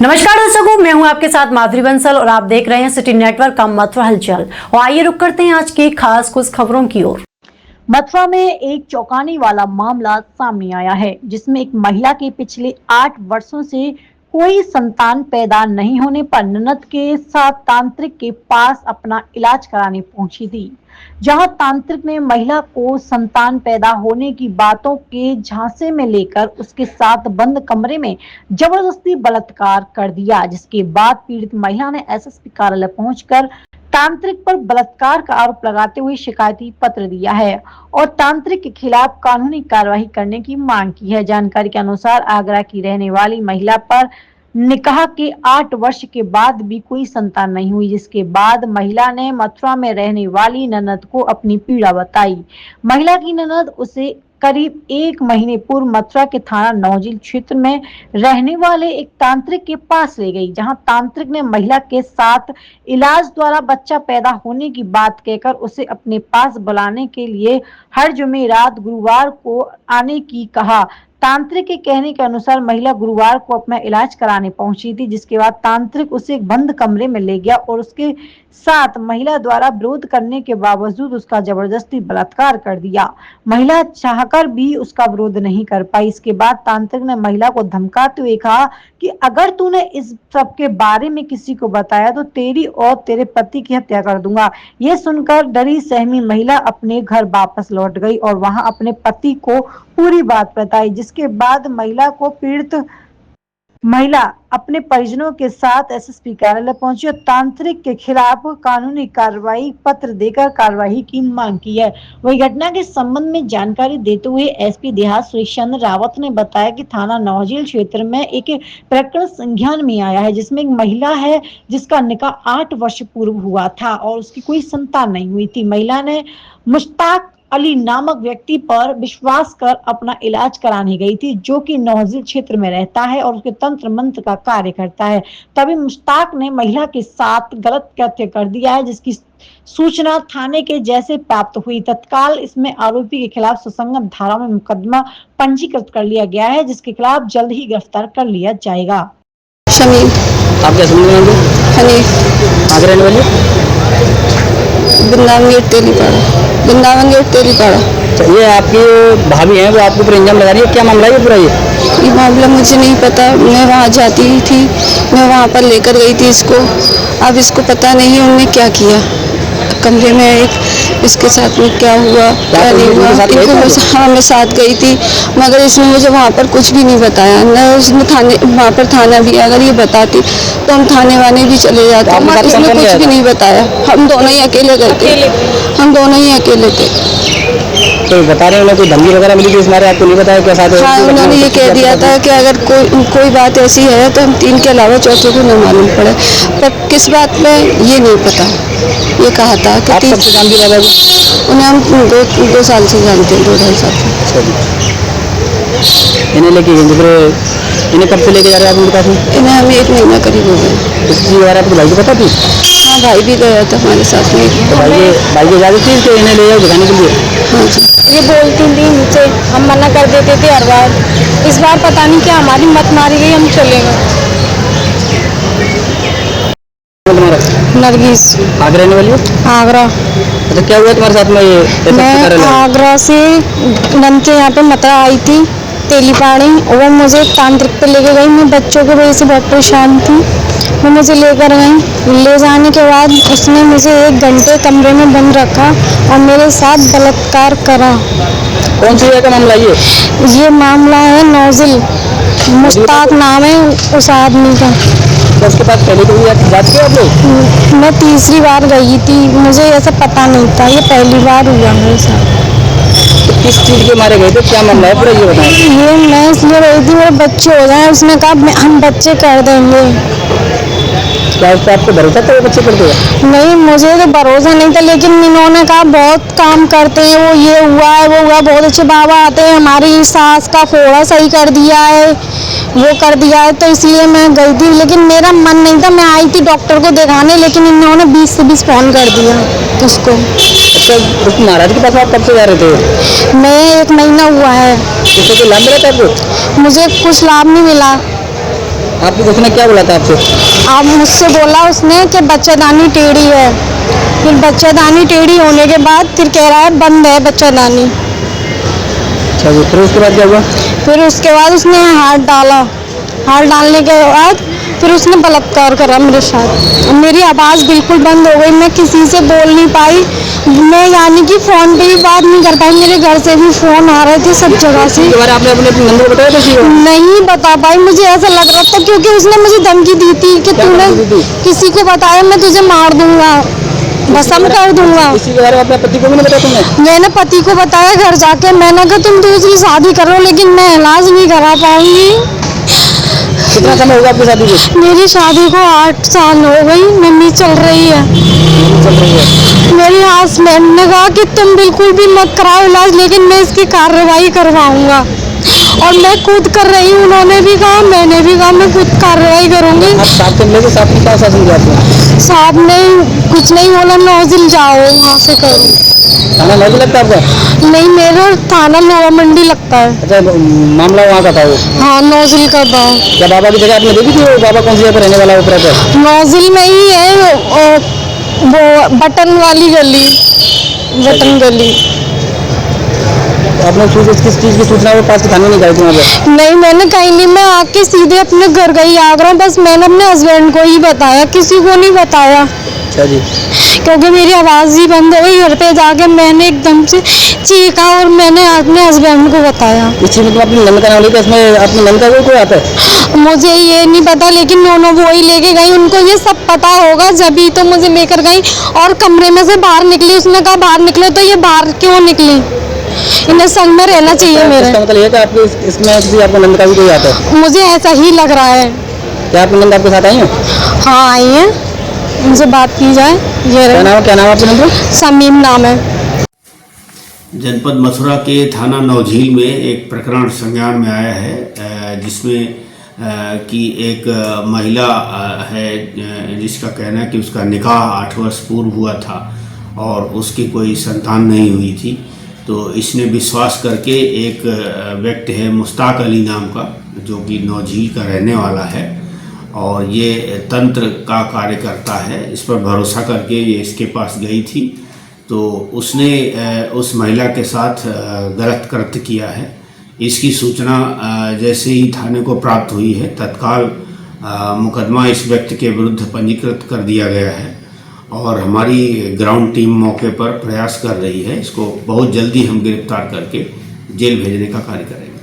नमस्कार दर्शकों, मैं हूं आपके साथ माधुरी बंसल और आप देख रहे हैं सिटी नेटवर्क का मथुरा हलचल। और आइए रुक करते हैं आज की खास कुछ खबरों की ओर। मथुरा में एक चौंकाने वाला मामला सामने आया है, जिसमें एक महिला के पिछले 8 वर्षों से कोई संतान पैदा नहीं होने पर ननद के साथ तांत्रिक के पास अपना इलाज कराने पहुंची थी, जहां तांत्रिक ने महिला को संतान पैदा होने की बातों के झांसे में लेकर उसके साथ बंद कमरे में जबरदस्ती बलात्कार कर दिया, जिसके बाद पीड़ित महिला ने एसएसपी कार्यालय पहुंचकर तांत्रिक पर बलात्कार का आरोप लगाते हुए शिकायती पत्र दिया है और तांत्रिक के खिलाफ कानूनी कार्रवाई करने की मांग की है। जानकारी के अनुसार आगरा की रहने वाली महिला पर निकाह के 8 वर्ष के बाद भी कोई संतान नहीं हुई, जिसके बाद महिला ने मथुरा में रहने वाली ननद को अपनी पीड़ा बताई। महिला की ननद उसे करीब 1 महीने पूर्व मथुरा के थाना नौजिल क्षेत्र में रहने वाले एक तांत्रिक के पास ले गई, जहां तांत्रिक ने महिला के साथ इलाज द्वारा बच्चा पैदा होने की बात कहकर उसे अपने पास बुलाने के लिए हर जुमेरात गुरुवार को आने की कहा। तांत्रिक के कहने के अनुसार महिला गुरुवार को अपना इलाज कराने पहुंची थी, जिसके बाद तांत्रिक उसे एक बंद कमरे में ले गया और उसके साथ महिला द्वारा विरोध करने के बावजूद उसका जबरदस्ती बलात्कार कर दिया। महिला चाहकर भी उसका विरोध नहीं कर पाई। इसके बाद तांत्रिक ने महिला को धमकाते हुए कहा कि अगर तूने इस सब के बारे में किसी को बताया तो तेरी और तेरे पति की हत्या कर दूंगा। ये सुनकर डरी सहमी महिला अपने घर वापस लौट गई और वहां अपने पति को पूरी बात बताई, जिसके बाद महिला अपने परिजनों के साथ एसएसपी कार्यालय पहुंची और तांत्रिक के खिलाफ कानूनी कार्रवाई पत्र देकर कार्रवाई की मांग की है। वही घटना के संबंध में जानकारी देते हुए एसपी देहात सुरेश चंद्र रावत ने बताया कि थाना नौजिल क्षेत्र में एक प्रकरण संज्ञान में आया है, जिसमें एक महिला है जिसका निकाह 8 वर्ष पूर्व हुआ था और उसकी कोई संतान नहीं हुई थी। महिला ने मुश्ताक अली नामक व्यक्ति पर विश्वास कर अपना इलाज कराने गई थी, जो कि नौजिल क्षेत्र में रहता है और उसके तंत्र मंत्र का कार्य करता है। तभी मुश्ताक ने महिला के साथ गलत कृत्य कर दिया है, जिसकी सूचना थाने के जैसे प्राप्त हुई। तत्काल इसमें आरोपी के खिलाफ सुसंगत धारा में मुकदमा पंजीकृत कर लिया गया है, जिसके खिलाफ जल्द ही गिरफ्तार कर लिया जाएगा। शमीम, आप क्या समझ हनीफ, आगरा वाली वृंदावन गेट तेलीपाड़ा। ये आपकी भाभी हैं, वो आपके ऊपर इंजाम लगा रही है, क्या मामला है ये पूरा? ये मामला मुझे नहीं पता। मैं वहाँ जाती थी, मैं वहाँ पर लेकर गई थी इसको। अब इसको पता नहीं उन्होंने क्या किया कमरे में, एक इसके साथ में क्या हुआ क्या नहीं हुआ। हाँ, मैं साथ गई थी, मगर इसने मुझे वहाँ पर कुछ भी नहीं बताया। न उसने वहाँ पर थाना भी, अगर ये बताती तो हम थाने वाले भी चले जाते, इसने कुछ भी नहीं बताया। हम दोनों ही अकेले गए थे, हम दोनों ही अकेले थे। तो बता रहे हैं कोई धमकी वगैरह मिली थी इस बारे, आपको नहीं बताया क्या साथ? हाँ, उन्होंने ये कह दिया था कि अगर कोई बात ऐसी है तो हम 3 के अलावा चौथे को न मालूम पड़े, पर किस बात में ये नहीं पता। ये कहा था कि आप सबसे जानती बाबा जी? उन्हें हम 2 साल से जानते हैं, 2-2.5 साल से। इन्हें लेके इन्हें कब से लेके जा रहे हैं आप उनके पास में? इन्हें हमें 1 महीना करीब हो गया। इस चीज़ बारे आपको भाई को पता थी? हाँ, भाई भी गया था हमारे साथ में। तो भाई की इजाज़त थी कि इन्हें ले जाओ दिखाने के लिए? हाँ जी। ये बोलती थी मुझसे, हम मना कर देते थे हर बार। इस बार पता नहीं क्या हमारी मत मारी गई, हम चले गए। नरगिस, आगरा रहने वाली हो? आगरा। अच्छा, क्या हुआ तुम्हारे साथ में ये? मैं आगरा से नन के यहाँ पे मथुरा आई थी तेलीपाड़ी, और वो मुझे तांत्रिक पे लेके गई। मैं बच्चों की वजह से बहुत परेशान थी, वो मुझे लेकर गई। ले जाने के बाद उसने मुझे 1 घंटे कमरे में बंद रखा और मेरे साथ बलात्कार करा। कौन सी जगह का मामला ये मामला है नौजिल, मुश्ताक नाम है उस आदमी का। तो उसके पास पहले कोई जांच किया आप लोग? मैं 3री बार गई थी, मुझे ऐसा पता नहीं था, ये पहली बार हुआ मेरे साथ। तो किस चीज़ के मारे गए थे, क्या मामला है पूरा ये बताएं? ये मैं इसलिए गई थी मेरे बच्चे हो जाए, उसने कहा हम बच्चे कर देंगे। क्या उस पर आपको भरोसा था वो बच्चे कर देगा? नहीं, मुझे तो भरोसा नहीं था, लेकिन इन्होंने कहा बहुत काम करते हैं वो, ये हुआ है वो हुआ, बहुत अच्छे बाबा आते हैं, हमारी सास का फोड़ा सही कर दिया है, वो कर दिया है। तो इसलिए मैं गई थी, लेकिन मेरा मन नहीं था। मैं आई थी डॉक्टर को दिखाने, लेकिन इन्होंने 20 से 20 फोन कर दिया उसको। अच्छा, उस महाराज के पास आप कब से जा रहे थे? मैं 1 महीना हुआ है। इससे कोई लाभ मिला था आपको? मुझे कुछ लाभ नहीं मिला। आपकी दोस्त ने क्या बोला था आपसे? अब मुझसे बोला उसने कि बच्चेदानी टेढ़ी है। फिर बच्चेदानी टेढ़ी होने के बाद फिर कह रहा है बंद है बच्चेदानी। अच्छा जी, फिर उसके बाद क्या हुआ? फिर उसके बाद उसने हाथ डाला। हाथ डालने के बाद फिर उसने बलात्कार करा मेरे साथ। मेरी आवाज़ बिल्कुल बंद हो गई, मैं किसी से बोल नहीं पाई। मैं यानी कि फ़ोन पे भी बात नहीं कर पाई, मेरे घर से भी फ़ोन आ रहे थे सब जगह से। इसके बारे में आपने अपने नंबर बताया था किसी को? नहीं बता पाई, मुझे ऐसा लग रहा था क्योंकि उसने मुझे धमकी दी थी कि क्या तूने धमकी दी थी? किसी को बताया मैं तुझे मार दूंगा, भस्म कर दूंगा। इसी के बारे में अपने पति को भी नहीं बताया तुमने? मैंने पति को बताया घर जाके, मैंने कहा तुम दूसरी शादी करो लेकिन मैं इलाज नहीं करा पाऊंगी। कितना समय होगा आपकी शादी को? मेरी शादी को 8 साल हो गई, मम्मी चल रही है। चल रही है। मेरे हस्बैंड ने कहा कि तुम बिल्कुल भी मत कराओ इलाज, लेकिन मैं इसकी कार्रवाई करवाऊंगा और मैं खुद कर रही हूँ। उन्होंने भी कहा, मैंने भी कहा मैं खुद कार्रवाई करूंगी। आप साहब से मिले थे, साहब ने क्या शासन किया आपको? साहब ने कुछ नहीं बोला, नौजिल जाओ वहाँ से करो। थाना नहीं लगता आपका? नहीं, मेरा थाना लोहा मंडी लगता है। अच्छा, मामला वहाँ का था वो? हाँ, नौजिल का था। क्या बाबा की जगह आपने देखी थी? वो बाबा कौन सी जगह पर रहने वाला है ऑपरेटर? नौजिल में ही है वो बटन वाली गली, बटन गली। आपने किस चीज़ की सूचना वो पास के थाने नहीं गए थे वहाँ पे? नहीं, मैंने कहीं नहीं, मैं आके सीधे अपने घर गई आगरा। बस मैंने अपने हस्बैंड को ही बताया, किसी को नहीं बताया। अच्छा जी। क्योंकि मेरी आवाज़ ही बंद हो गई। घर पे जाके मैंने एकदम से चीखा और मैंने अपने हस्बैंड को बताया। इस चीज़ में तुम अपनी नंद कराने वाली थी, इसमें अपनी नंद का कोई आता है? मुझे ये नहीं पता, लेकिन दोनों वो ही लेके गई, उनको ये सब पता होगा जब ही तो मुझे लेकर गई। और कमरे में से बाहर निकली, उसने कहा बाहर निकलो, तो ये बाहर क्यों निकली? इन्हें संग में रहना चाहिए मेरे। इसका मतलब ये कि आपके इसमें किसी आपको नंद का भी कोई आता है? मुझे ऐसा ही लग रहा है। क्या आपकी नंद आपके साथ आई है? हाँ, आई है, उनसे बात की जाए। ये क्या नाम है? क्या नाम है आपके नंद? समीम नाम है। जनपद मथुरा के थाना नौझील में एक प्रकरण संज्ञान में आया है, जिसमें कि एक महिला है जिसका कहना है कि उसका निकाह 8 वर्ष पूर्व हुआ था और उसकी कोई संतान नहीं हुई थी। तो इसने विश्वास करके एक व्यक्ति है मुश्ताक अली नाम का, जो कि नौझील का रहने वाला है और ये तंत्र का कार्य करता है, इस पर भरोसा करके ये इसके पास गई थी। तो उसने उस महिला के साथ गलत कृत्य किया है। इसकी सूचना जैसे ही थाने को प्राप्त हुई है, तत्काल मुकदमा इस व्यक्ति के विरुद्ध पंजीकृत कर दिया गया है और हमारी ग्राउंड टीम मौके पर प्रयास कर रही है। इसको बहुत जल्दी हम गिरफ्तार करके जेल भेजने का कार्य करेंगे।